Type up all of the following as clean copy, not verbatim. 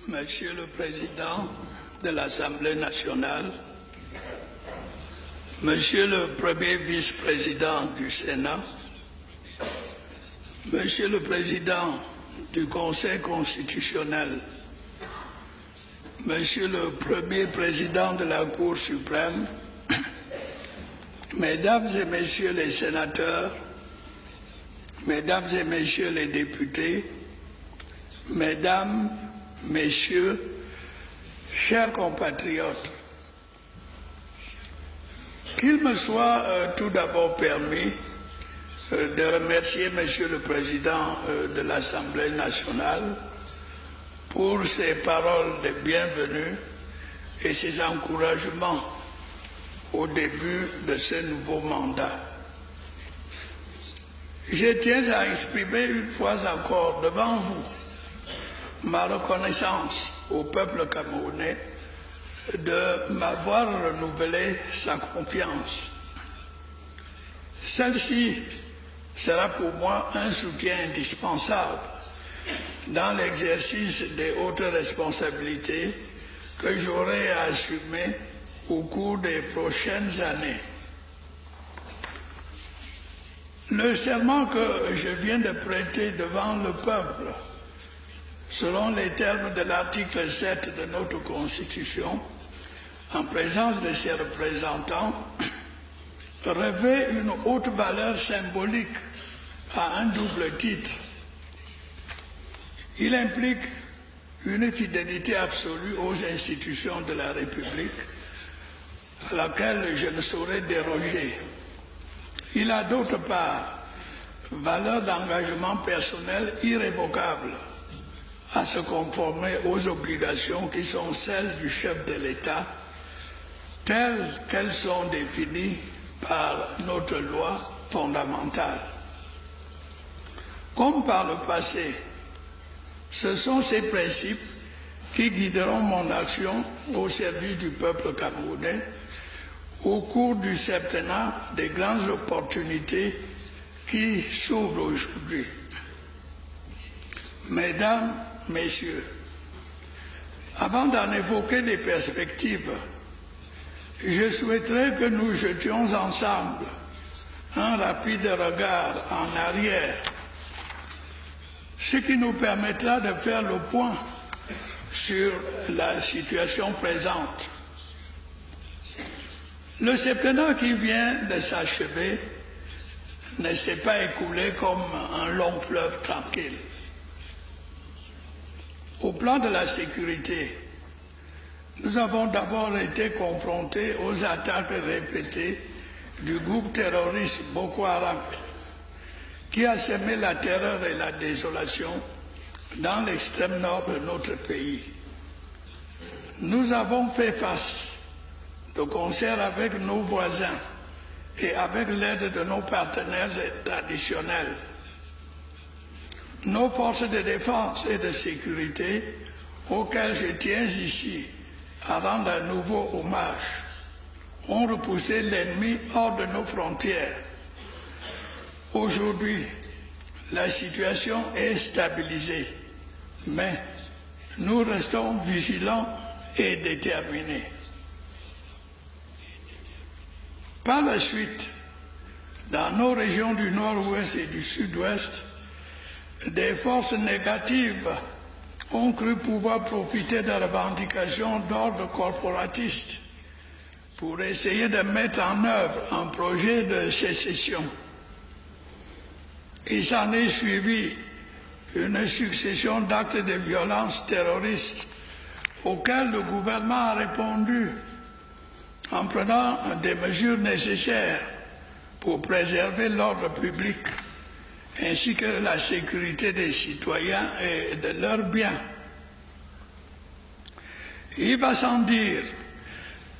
Monsieur le Président de l'Assemblée nationale, Monsieur le Premier vice-président du Sénat, Monsieur le Président du Conseil constitutionnel, Monsieur le Premier Président de la Cour suprême, Mesdames et Messieurs les sénateurs, Mesdames et Messieurs les députés, Mesdames, Messieurs, chers compatriotes, qu'il me soit tout d'abord permis de remercier Monsieur le Président de l'Assemblée nationale pour ses paroles de bienvenue et ses encouragements au début de ce nouveau mandat. Je tiens à exprimer une fois encore devant vous ma reconnaissance au peuple camerounais de m'avoir renouvelé sa confiance. Celle-ci sera pour moi un soutien indispensable dans l'exercice des hautes responsabilités que j'aurai à assumer au cours des prochaines années. Le serment que je viens de prêter devant le peuple, selon les termes de l'article 7 de notre Constitution, en présence de ses représentants, revêt une haute valeur symbolique à un double titre. Il implique une fidélité absolue aux institutions de la République, à laquelle je ne saurais déroger. Il a d'autre part valeur d'engagement personnel irrévocable à se conformer aux obligations qui sont celles du chef de l'État, telles qu'elles sont définies par notre loi fondamentale. Comme par le passé, ce sont ces principes qui guideront mon action au service du peuple camerounais au cours du septennat des grandes opportunités qui s'ouvrent aujourd'hui. Mesdames, Messieurs, avant d'en évoquer les perspectives, je souhaiterais que nous jetions ensemble un rapide regard en arrière, ce qui nous permettra de faire le point sur la situation présente. Le septennat qui vient de s'achever ne s'est pas écoulé comme un long fleuve tranquille. Au plan de la sécurité, nous avons d'abord été confrontés aux attaques répétées du groupe terroriste Boko Haram, qui a semé la terreur et la désolation dans l'extrême nord de notre pays. Nous avons fait face, de concert avec nos voisins et avec l'aide de nos partenaires traditionnels, nos forces de défense et de sécurité, auxquelles je tiens ici à rendre un nouveau hommage, ont repoussé l'ennemi hors de nos frontières. Aujourd'hui, la situation est stabilisée, mais nous restons vigilants et déterminés. Par la suite, dans nos régions du nord-ouest et du sud-ouest, des forces négatives ont cru pouvoir profiter de revendications d'ordre corporatiste pour essayer de mettre en œuvre un projet de sécession. Il s'en est suivi une succession d'actes de violence terroristes auxquels le gouvernement a répondu en prenant des mesures nécessaires pour préserver l'ordre public ainsi que la sécurité des citoyens et de leurs biens. Il va sans dire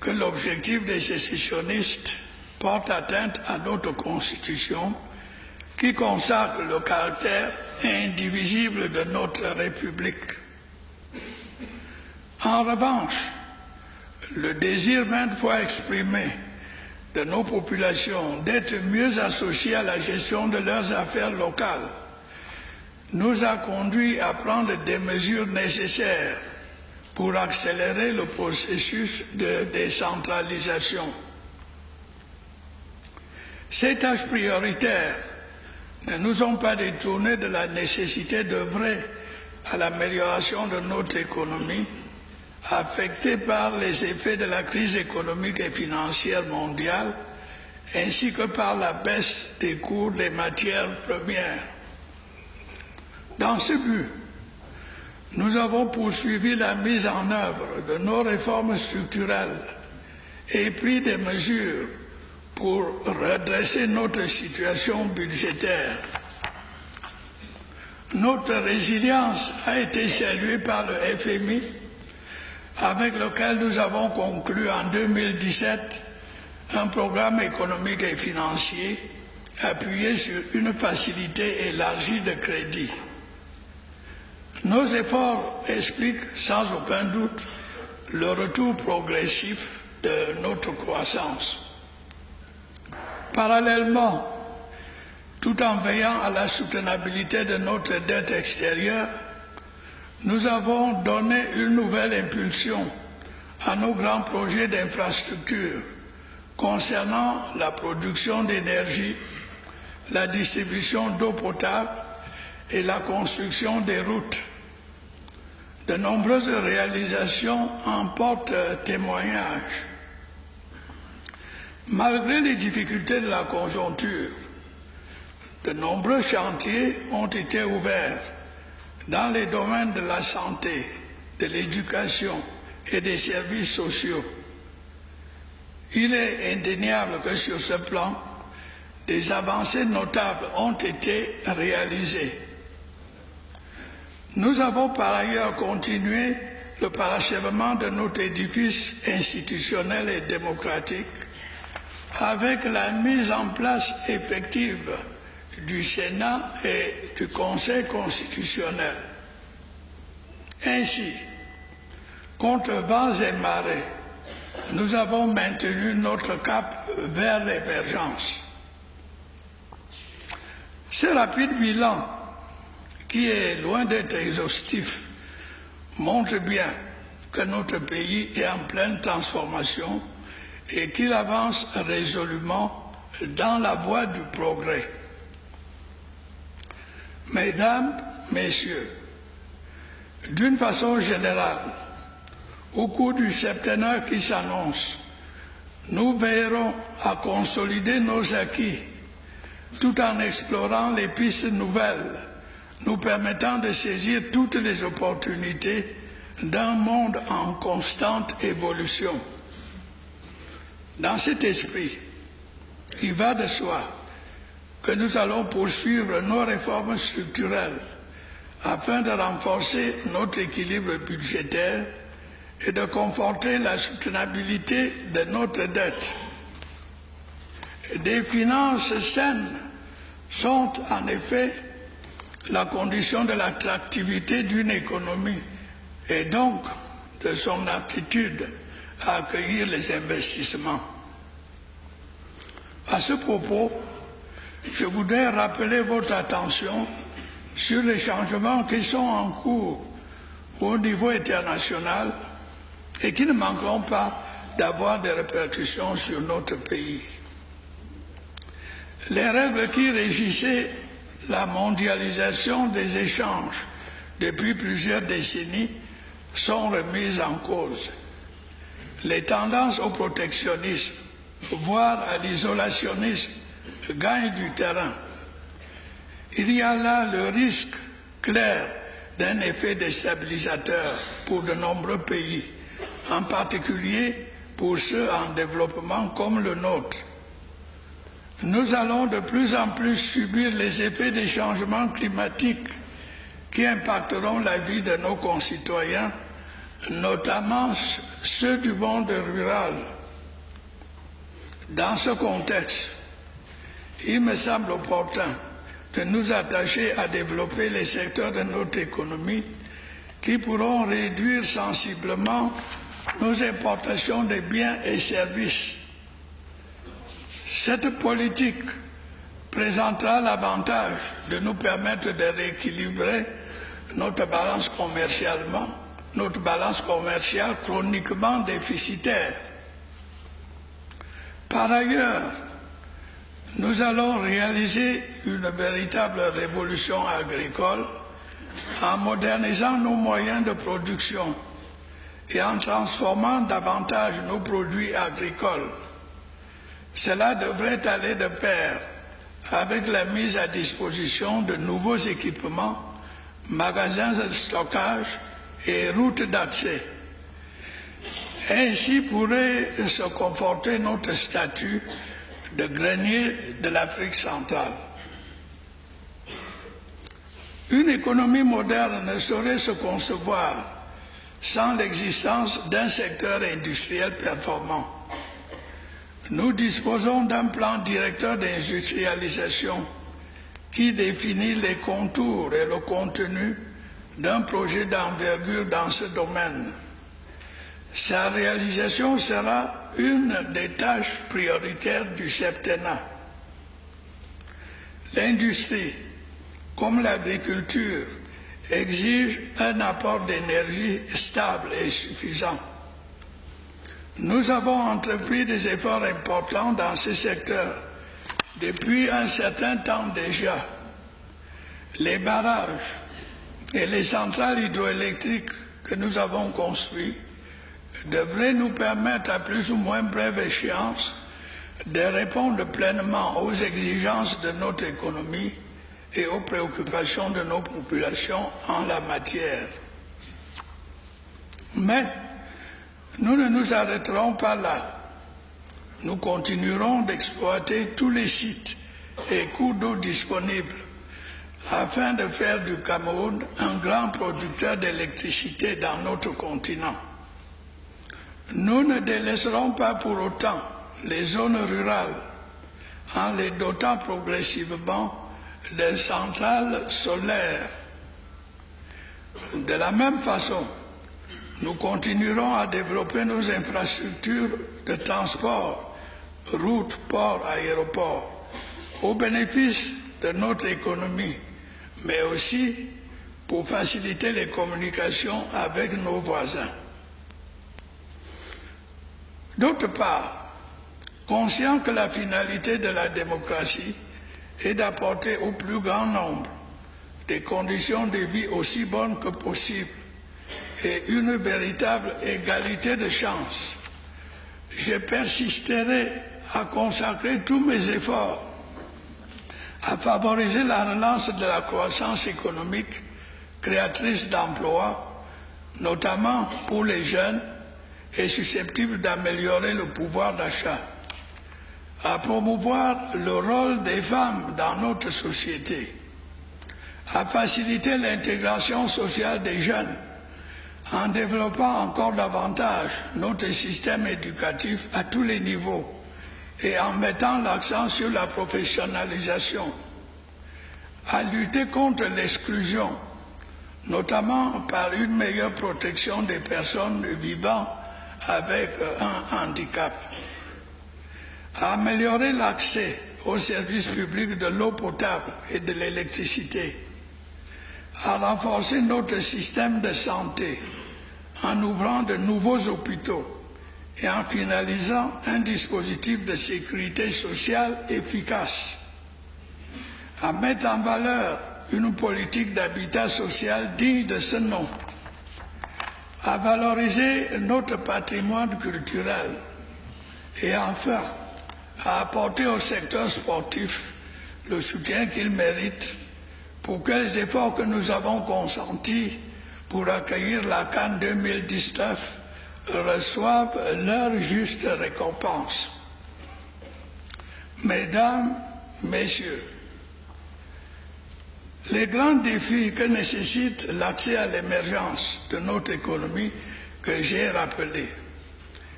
que l'objectif des sécessionnistes porte atteinte à notre Constitution qui consacre le caractère indivisible de notre République. En revanche, le désir maintes fois exprimé de nos populations d'être mieux associées à la gestion de leurs affaires locales nous a conduits à prendre des mesures nécessaires pour accélérer le processus de décentralisation. Ces tâches prioritaires ne nous ont pas détournés de la nécessité d'œuvrer à l'amélioration de notre économie, affectée par les effets de la crise économique et financière mondiale, ainsi que par la baisse des cours des matières premières. Dans ce but, nous avons poursuivi la mise en œuvre de nos réformes structurelles et pris des mesures pour redresser notre situation budgétaire. Notre résilience a été saluée par le FMI, avec lequel nous avons conclu en 2017 un programme économique et financier appuyé sur une facilité élargie de crédit. Nos efforts expliquent sans aucun doute le retour progressif de notre croissance. Parallèlement, tout en veillant à la soutenabilité de notre dette extérieure, nous avons donné une nouvelle impulsion à nos grands projets d'infrastructure concernant la production d'énergie, la distribution d'eau potable et la construction des routes. De nombreuses réalisations en portent témoignage. Malgré les difficultés de la conjoncture, de nombreux chantiers ont été ouverts dans les domaines de la santé, de l'éducation et des services sociaux. Il est indéniable que sur ce plan, des avancées notables ont été réalisées. Nous avons par ailleurs continué le parachèvement de notre édifice institutionnel et démocratique avec la mise en place effective du Sénat et du Conseil constitutionnel. Ainsi, contre vents et marées, nous avons maintenu notre cap vers l'émergence. Ce rapide bilan, qui est loin d'être exhaustif, montre bien que notre pays est en pleine transformation et qu'il avance résolument dans la voie du progrès. Mesdames, Messieurs, d'une façon générale, au cours du septennat qui s'annonce, nous veillerons à consolider nos acquis tout en explorant les pistes nouvelles nous permettant de saisir toutes les opportunités d'un monde en constante évolution. Dans cet esprit, il va de soi que nous allons poursuivre nos réformes structurelles afin de renforcer notre équilibre budgétaire et de conforter la soutenabilité de notre dette. Des finances saines sont en effet la condition de l'attractivité d'une économie et donc de son aptitude à accueillir les investissements. À ce propos, je voudrais rappeler votre attention sur les changements qui sont en cours au niveau international et qui ne manqueront pas d'avoir des répercussions sur notre pays. Les règles qui régissaient la mondialisation des échanges depuis plusieurs décennies sont remises en cause. Les tendances au protectionnisme, voire à l'isolationnisme, gagnent du terrain. Il y a là le risque clair d'un effet déstabilisateur pour de nombreux pays, en particulier pour ceux en développement comme le nôtre. Nous allons de plus en plus subir les effets des changements climatiques qui impacteront la vie de nos concitoyens, notamment ceux du monde rural. Dans ce contexte, il me semble opportun de nous attacher à développer les secteurs de notre économie qui pourront réduire sensiblement nos importations de biens et services. Cette politique présentera l'avantage de nous permettre de rééquilibrer notre balance notre balance commerciale chroniquement déficitaire. Par ailleurs, nous allons réaliser une véritable révolution agricole en modernisant nos moyens de production et en transformant davantage nos produits agricoles. Cela devrait aller de pair avec la mise à disposition de nouveaux équipements, magasins de stockage et routes d'accès. Ainsi pourrait se conforter notre statut de grenier de l'Afrique centrale. Une économie moderne ne saurait se concevoir sans l'existence d'un secteur industriel performant. Nous disposons d'un plan directeur d'industrialisation qui définit les contours et le contenu d'un projet d'envergure dans ce domaine. Sa réalisation sera une des tâches prioritaires du septennat. L'industrie, comme l'agriculture, exige un apport d'énergie stable et suffisant. Nous avons entrepris des efforts importants dans ce secteur depuis un certain temps déjà. Les barrages et les centrales hydroélectriques que nous avons construits devraient nous permettre à plus ou moins brève échéance de répondre pleinement aux exigences de notre économie et aux préoccupations de nos populations en la matière. Mais nous ne nous arrêterons pas là. Nous continuerons d'exploiter tous les sites et cours d'eau disponibles afin de faire du Cameroun un grand producteur d'électricité dans notre continent. Nous ne délaisserons pas pour autant les zones rurales en les dotant progressivement de centrales solaires. De la même façon, nous continuerons à développer nos infrastructures de transport, routes, ports, aéroports, au bénéfice de notre économie, mais aussi pour faciliter les communications avec nos voisins. D'autre part, conscient que la finalité de la démocratie est d'apporter au plus grand nombre des conditions de vie aussi bonnes que possible et une véritable égalité de chances, je persisterai à consacrer tous mes efforts à favoriser la relance de la croissance économique créatrice d'emplois, notamment pour les jeunes et susceptible d'améliorer le pouvoir d'achat, à promouvoir le rôle des femmes dans notre société, à faciliter l'intégration sociale des jeunes en développant encore davantage notre système éducatif à tous les niveaux et en mettant l'accent sur la professionnalisation, à lutter contre l'exclusion, notamment par une meilleure protection des personnes vivant avec un handicap, à améliorer l'accès aux services publics de l'eau potable et de l'électricité, à renforcer notre système de santé en ouvrant de nouveaux hôpitaux et en finalisant un dispositif de sécurité sociale efficace, à mettre en valeur une politique d'habitat social digne de ce nom, à valoriser notre patrimoine culturel et enfin à apporter au secteur sportif le soutien qu'il mérite pour que les efforts que nous avons consentis pour accueillir la CAN 2019 reçoivent leur juste récompense. Mesdames, Messieurs, les grands défis que nécessite l'accès à l'émergence de notre économie que j'ai rappelés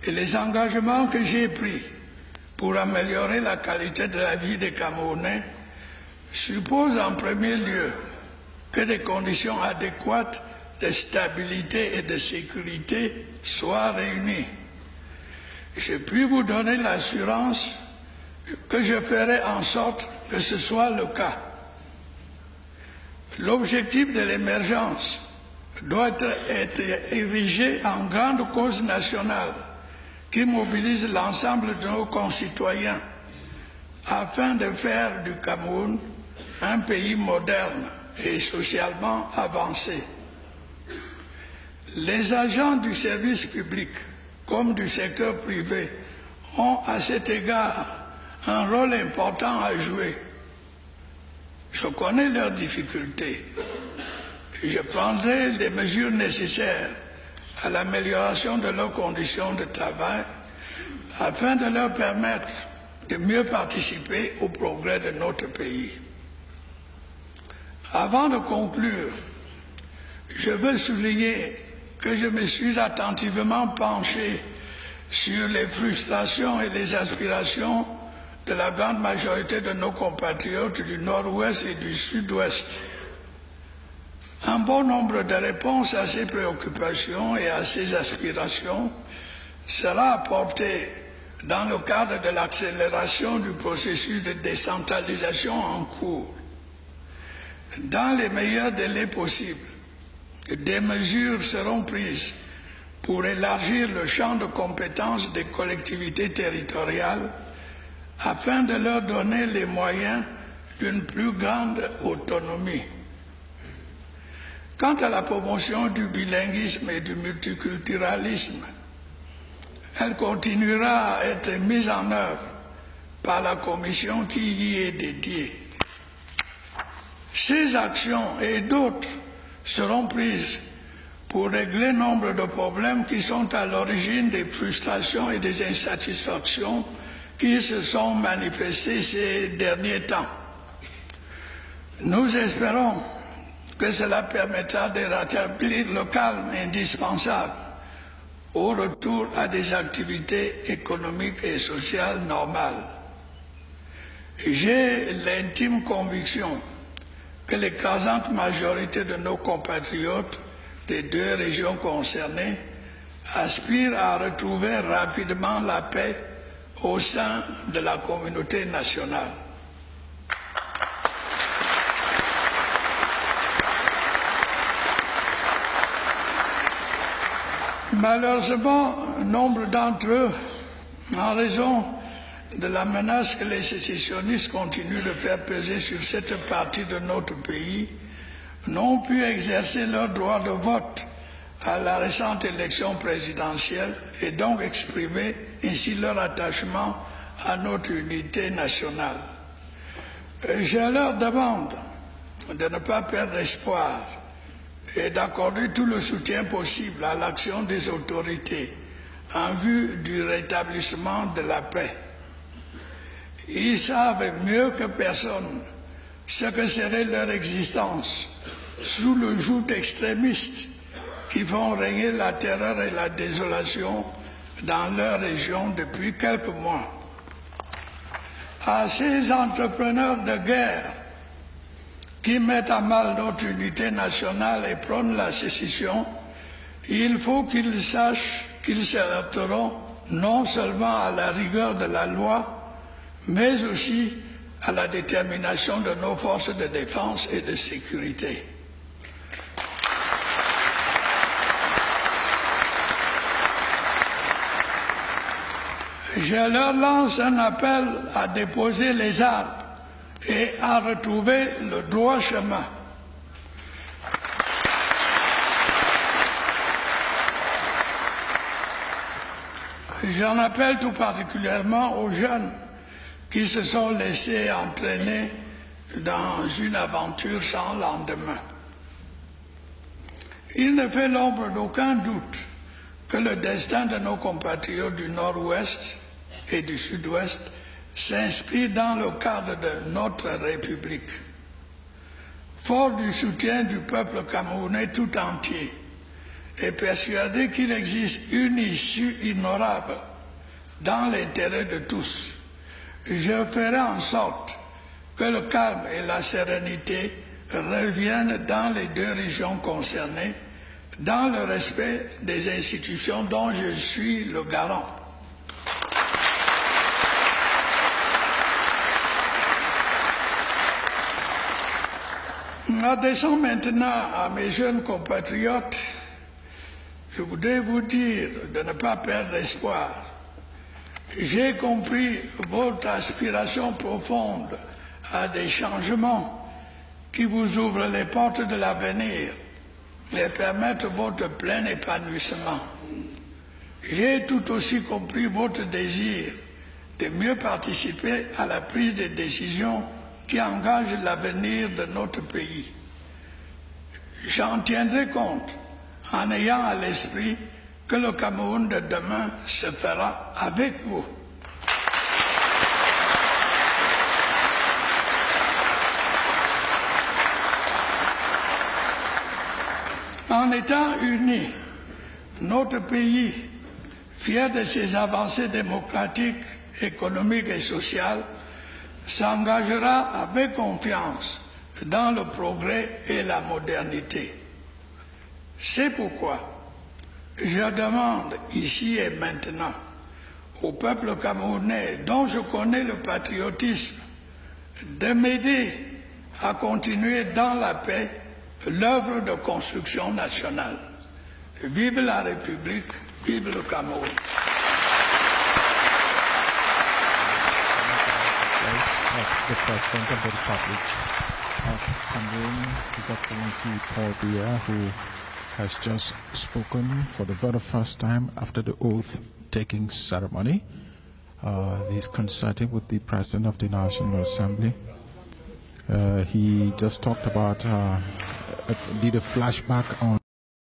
et les engagements que j'ai pris pour améliorer la qualité de la vie des Camerounais supposent en premier lieu que des conditions adéquates de stabilité et de sécurité soient réunies. Je puis vous donner l'assurance que je ferai en sorte que ce soit le cas. L'objectif de l'émergence doit être érigée en grande cause nationale qui mobilise l'ensemble de nos concitoyens afin de faire du Cameroun un pays moderne et socialement avancé. Les agents du service public comme du secteur privé ont à cet égard un rôle important à jouer. Je connais leurs difficultés. Je prendrai les mesures nécessaires à l'amélioration de leurs conditions de travail afin de leur permettre de mieux participer au progrès de notre pays. Avant de conclure, je veux souligner que je me suis attentivement penché sur les frustrations et les aspirations de la grande majorité de nos compatriotes du Nord-Ouest et du Sud-Ouest. Un bon nombre de réponses à ces préoccupations et à ces aspirations sera apporté dans le cadre de l'accélération du processus de décentralisation en cours. Dans les meilleurs délais possibles, des mesures seront prises pour élargir le champ de compétences des collectivités territoriales afin de leur donner les moyens d'une plus grande autonomie. Quant à la promotion du bilinguisme et du multiculturalisme, elle continuera à être mise en œuvre par la commission qui y est dédiée. Ces actions et d'autres seront prises pour régler nombre de problèmes qui sont à l'origine des frustrations et des insatisfactions qui se sont manifestés ces derniers temps. Nous espérons que cela permettra de rétablir le calme indispensable au retour à des activités économiques et sociales normales. J'ai l'intime conviction que l'écrasante majorité de nos compatriotes des deux régions concernées aspirent à retrouver rapidement la paix au sein de la communauté nationale. Malheureusement, nombre d'entre eux, en raison de la menace que les sécessionnistes continuent de faire peser sur cette partie de notre pays, n'ont pu exercer leur droit de vote à la récente élection présidentielle et donc exprimer ainsi leur attachement à notre unité nationale. Je leur demande de ne pas perdre espoir et d'accorder tout le soutien possible à l'action des autorités en vue du rétablissement de la paix. Ils savent mieux que personne ce que serait leur existence sous le joug d'extrémistes qui font régner la terreur et la désolation dans leur région depuis quelques mois. À ces entrepreneurs de guerre qui mettent à mal notre unité nationale et prônent la sécession, il faut qu'ils sachent qu'ils se heurteront non seulement à la rigueur de la loi, mais aussi à la détermination de nos forces de défense et de sécurité. Je leur lance un appel à déposer les armes et à retrouver le droit chemin. J'en appelle tout particulièrement aux jeunes qui se sont laissés entraîner dans une aventure sans lendemain. Il ne fait l'ombre d'aucun doute que le destin de nos compatriotes du Nord-Ouest et du Sud-Ouest s'inscrit dans le cadre de notre République. Fort du soutien du peuple camerounais tout entier et persuadé qu'il existe une issue ignorable dans l'intérêt de tous, je ferai en sorte que le calme et la sérénité reviennent dans les deux régions concernées, dans le respect des institutions dont je suis le garant. Adressant maintenant à mes jeunes compatriotes, je voudrais vous dire de ne pas perdre espoir. J'ai compris votre aspiration profonde à des changements qui vous ouvrent les portes de l'avenir et permettent votre plein épanouissement. J'ai tout aussi compris votre désir de mieux participer à la prise de décisions qui engagent l'avenir de notre pays. J'en tiendrai compte en ayant à l'esprit que le Cameroun de demain se fera avec vous. En étant unis, notre pays, fier de ses avancées démocratiques, économiques et sociales, s'engagera avec confiance dans le progrès et la modernité. C'est pourquoi je demande ici et maintenant au peuple camerounais, dont je connais le patriotisme, de m'aider à continuer dans la paix l'œuvre de construction nationale. Vive la République, vive le Cameroun. Of the President of the Republic of Cameroon, His Excellency Paul Biya, who has just spoken for the very first time after the oath-taking ceremony. He's consulting with the President of the National Assembly. He just talked about, did a flashback on